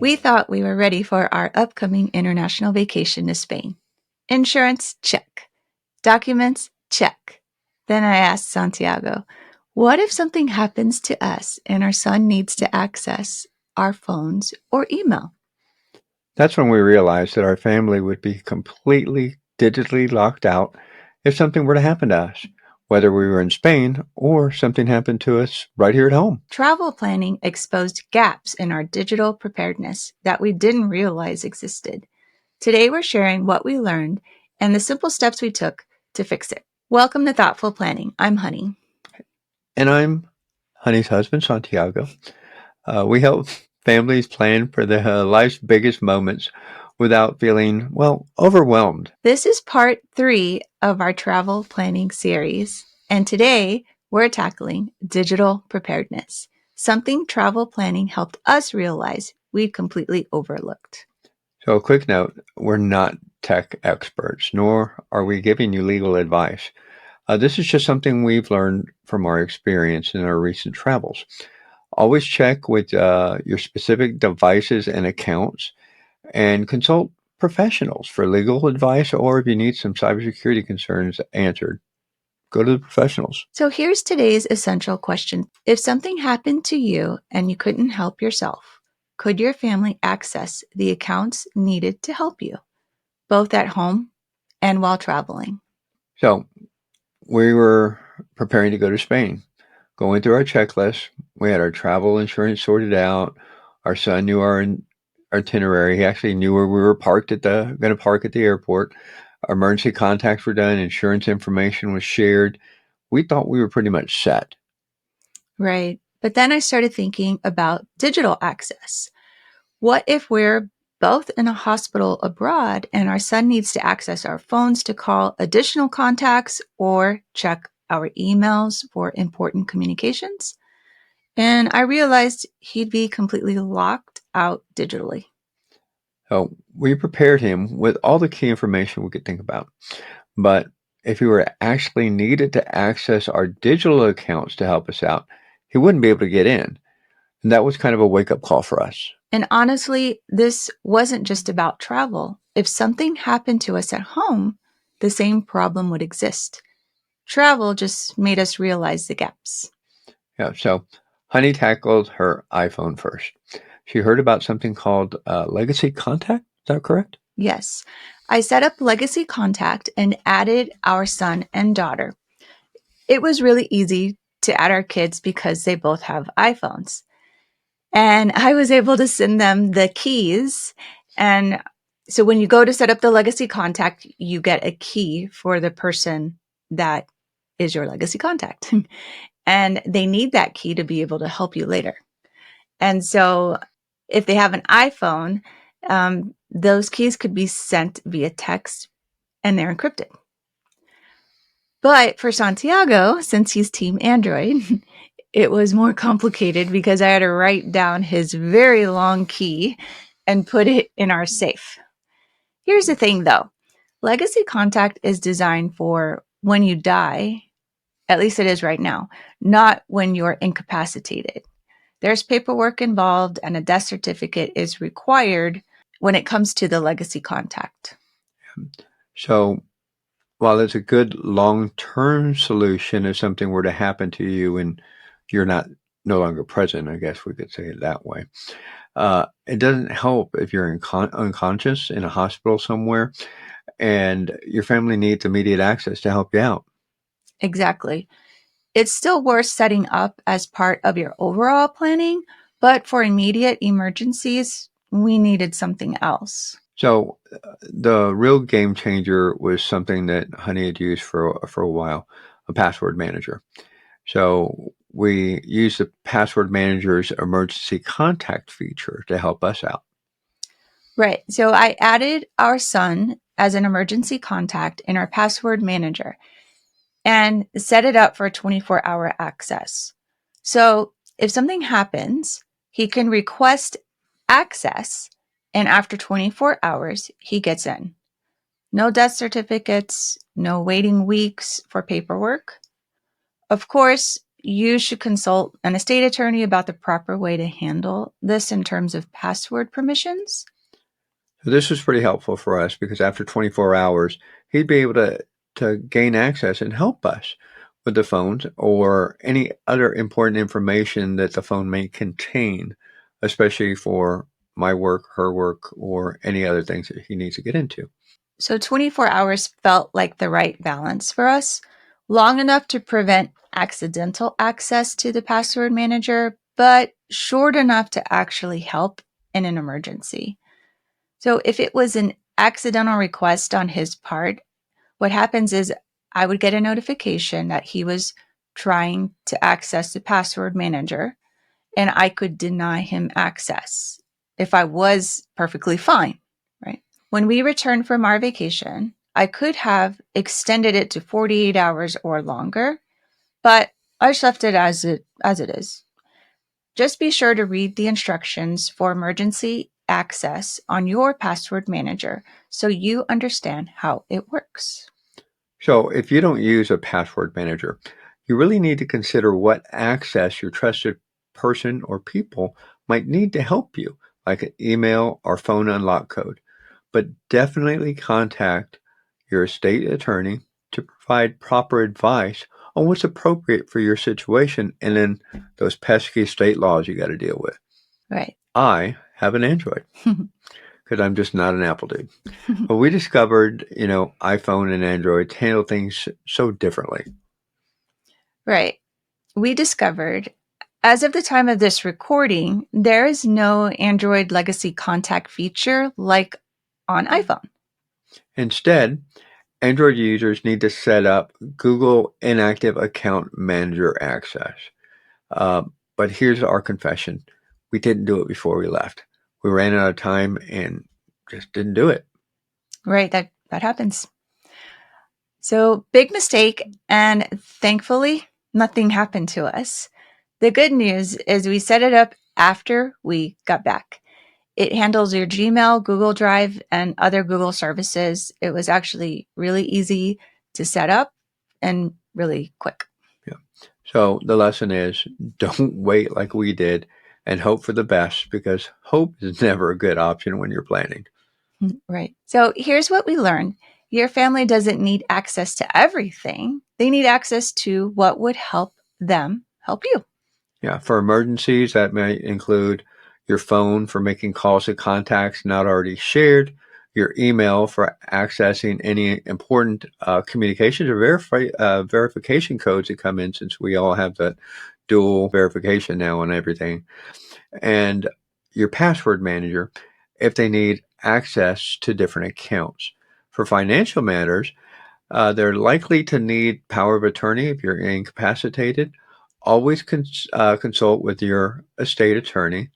We thought we were ready for our upcoming international vacation to Spain. Insurance, check. Documents, check. Then I asked Santiago, what if something happens to us and our son needs to access our phones or email? That's when we realized that our family would be completely digitally locked out if something were to happen to us, whether we were in Spain or something happened to us right here at home. Travel planning exposed gaps in our digital preparedness that we didn't realize existed. Today we're sharing what we learned and the simple steps we took to fix it. Welcome to Thoughtful Planning. I'm Honey. And I'm Honey's husband, Santiago. We help families plan for their life's biggest moments without feeling, overwhelmed. This is part 3 of our travel planning series, and today we're tackling digital preparedness, something travel planning helped us realize we'd completely overlooked. So, a quick note, we're not tech experts, nor are we giving you legal advice. This is just something we've learned from our experience in our recent travels. Always check with your specific devices and accounts and consult professionals for legal advice, or if you need some cybersecurity concerns answered, go to the professionals. So here's today's essential question. If something happened to you and you couldn't help yourself, could your family access the accounts needed to help you, both at home and while traveling? So we were preparing to go to Spain. Going through our checklist, we had our travel insurance sorted out. Our son knew our itinerary. He actually knew where we were going to park at the airport. Our emergency contacts were done. Insurance information was shared. We thought we were pretty much set. Right. But then I started thinking about digital access. What if we're both in a hospital abroad and our son needs to access our phones to call additional contacts or check our emails for important communications? And I realized he'd be completely locked out digitally. So we prepared him with all the key information we could think about. But if he were actually needed to access our digital accounts to help us out, he wouldn't be able to get in. And that was kind of a wake-up call for us. And honestly, this wasn't just about travel. If something happened to us at home, the same problem would exist. Travel just made us realize the gaps. Yeah, so Honey tackled her iPhone first. She heard about something called Legacy Contact. Is that correct? Yes. I set up Legacy Contact and added our son and daughter. It was really easy to add our kids because they both have iPhones. And I was able to send them the keys. And so when you go to set up the Legacy Contact, you get a key for the person that is your Legacy Contact. And they need that key to be able to help you later. And so if they have an iPhone, those keys could be sent via text and they're encrypted. But for Santiago, since he's Team Android, it was more complicated because I had to write down his very long key and put it in our safe. Here's the thing though. Legacy Contact is designed for when you die, at least it is right now, not when you're incapacitated. There's paperwork involved and a death certificate is required when it comes to the Legacy Contact. So while it's a good long-term solution if something were to happen to you and you're no longer present, I guess we could say it that way, it doesn't help if you're unconscious in a hospital somewhere and your family needs immediate access to help you out. Exactly. It's still worth setting up as part of your overall planning, but for immediate emergencies, we needed something else. So the real game changer was something that Honey had used for a while, a password manager. So we used the password manager's emergency contact feature to help us out. Right. So I added our son as an emergency contact in our password manager and set it up for 24-hour access. So if something happens, he can request access, and after 24 hours, he gets in. No death certificates, no waiting weeks for paperwork. Of course, you should consult an estate attorney about the proper way to handle this in terms of password permissions. So this was pretty helpful for us because after 24 hours, he'd be able to gain access and help us with the phones or any other important information that the phone may contain, especially for my work, her work, or any other things that he needs to get into. So 24 hours felt like the right balance for us, long enough to prevent accidental access to the password manager, but short enough to actually help in an emergency. So if it was an accidental request on his part, what happens is I would get a notification that he was trying to access the password manager, and I could deny him access if I was perfectly fine, right? When we returned from our vacation, I could have extended it to 48 hours or longer, but I just left it as it is. Just be sure to read the instructions for emergency access on your password manager so you understand how it works. So if you don't use a password manager, you really need to consider what access your trusted person or people might need to help you, like an email or phone unlock code. But definitely contact your estate attorney to provide proper advice on what's appropriate for your situation and then those pesky state laws you got to deal with. Right. I have an Android because I'm just not an Apple dude. But we discovered, iPhone and Android handle things so differently. Right. We discovered, as of the time of this recording, there is no Android legacy contact feature like on iPhone. Instead, Android users need to set up Google Inactive Account Manager access. But here's our confession. We didn't do it before we left. We ran out of time and just didn't do it. Right. That happens. So big mistake. And thankfully, nothing happened to us. The good news is we set it up after we got back. It handles your Gmail, Google Drive, and other Google services. It was actually really easy to set up and really quick. Yeah. So the lesson is don't wait like we did and hope for the best because hope is never a good option when you're planning. Right. So here's what we learned. Your family doesn't need access to everything. They need access to what would help them help you. Yeah. For emergencies, that may include your phone for making calls to contacts not already shared, your email for accessing any important communications or verification codes that come in since we all have that dual verification now on everything, and your password manager if they need access to different accounts. For financial matters, they're likely to need power of attorney if you're incapacitated. Always consult with your estate attorney,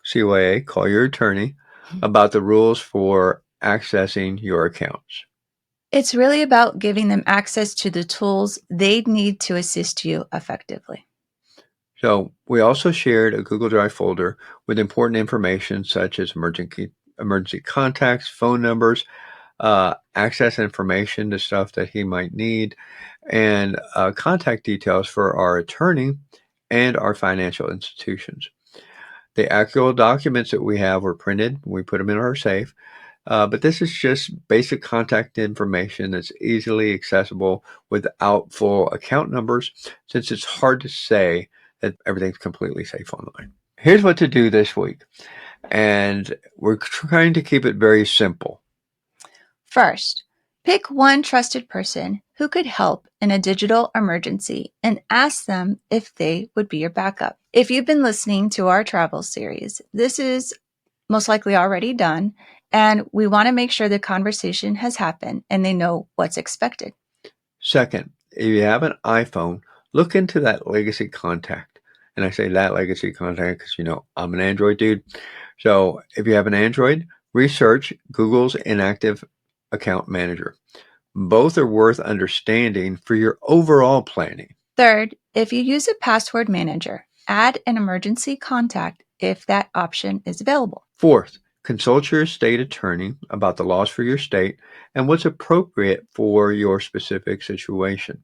CYA, call your attorney about the rules for accessing your accounts. It's really about giving them access to the tools they'd need to assist you effectively. So we also shared a Google Drive folder with important information such as emergency contacts, phone numbers, access information to stuff that he might need, and contact details for our attorney and our financial institutions. The actual documents that we have were printed. We put them in our safe. But this is just basic contact information that's easily accessible without full account numbers, since it's hard to say that everything's completely safe online. Here's what to do this week. And we're trying to keep it very simple. First, pick one trusted person who could help in a digital emergency and ask them if they would be your backup. If you've been listening to our travel series, this is most likely already done, and we want to make sure the conversation has happened and they know what's expected. Second, if you have an iPhone, look into that legacy contact. And I say that legacy contact because, I'm an Android dude. So if you have an Android, research Google's inactive account manager. Both are worth understanding for your overall planning. Third, if you use a password manager, add an emergency contact if that option is available. Fourth, consult your state attorney about the laws for your state and what's appropriate for your specific situation.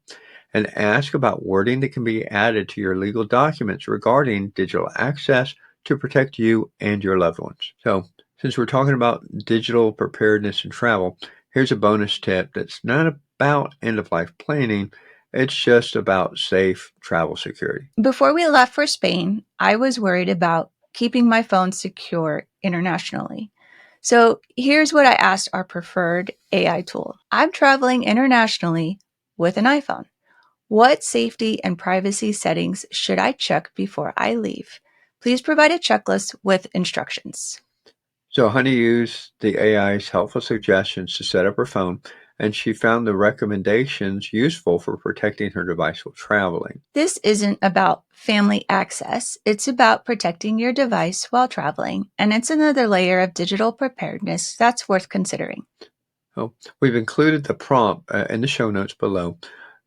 and ask about wording that can be added to your legal documents regarding digital access to protect you and your loved ones. So, since we're talking about digital preparedness and travel, here's a bonus tip that's not about end-of-life planning. It's just about safe travel security. Before we left for Spain, I was worried about keeping my phone secure internationally. So here's what I asked our preferred AI tool. I'm traveling internationally with an iPhone. What safety and privacy settings should I check before I leave? Please provide a checklist with instructions. So Honey used the AI's helpful suggestions to set up her phone, and she found the recommendations useful for protecting her device while traveling. This isn't about family access. It's about protecting your device while traveling, and it's another layer of digital preparedness that's worth considering. So we've included the prompt in the show notes below,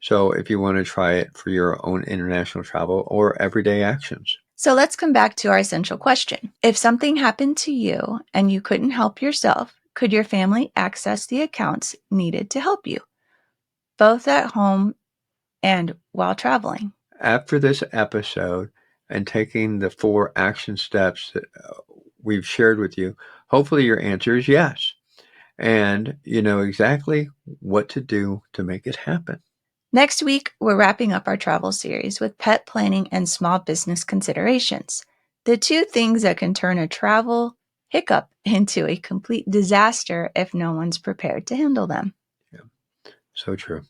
so if you want to try it for your own international travel or everyday actions. So let's come back to our essential question. If something happened to you and you couldn't help yourself, could your family access the accounts needed to help you, both at home and while traveling? After this episode and taking the 4 action steps that we've shared with you, hopefully your answer is yes. And you know exactly what to do to make it happen. Next week, we're wrapping up our travel series with pet planning and small business considerations, the two things that can turn a travel hiccup into a complete disaster if no one's prepared to handle them. Yeah, so true.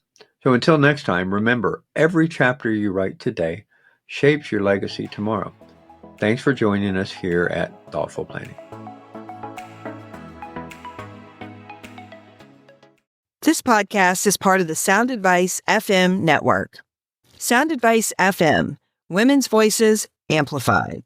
So until next time, remember, every chapter you write today shapes your legacy tomorrow. Thanks for joining us here at Thoughtful Planning. This podcast is part of the Sound Advice FM network. Sound Advice FM, women's voices amplified.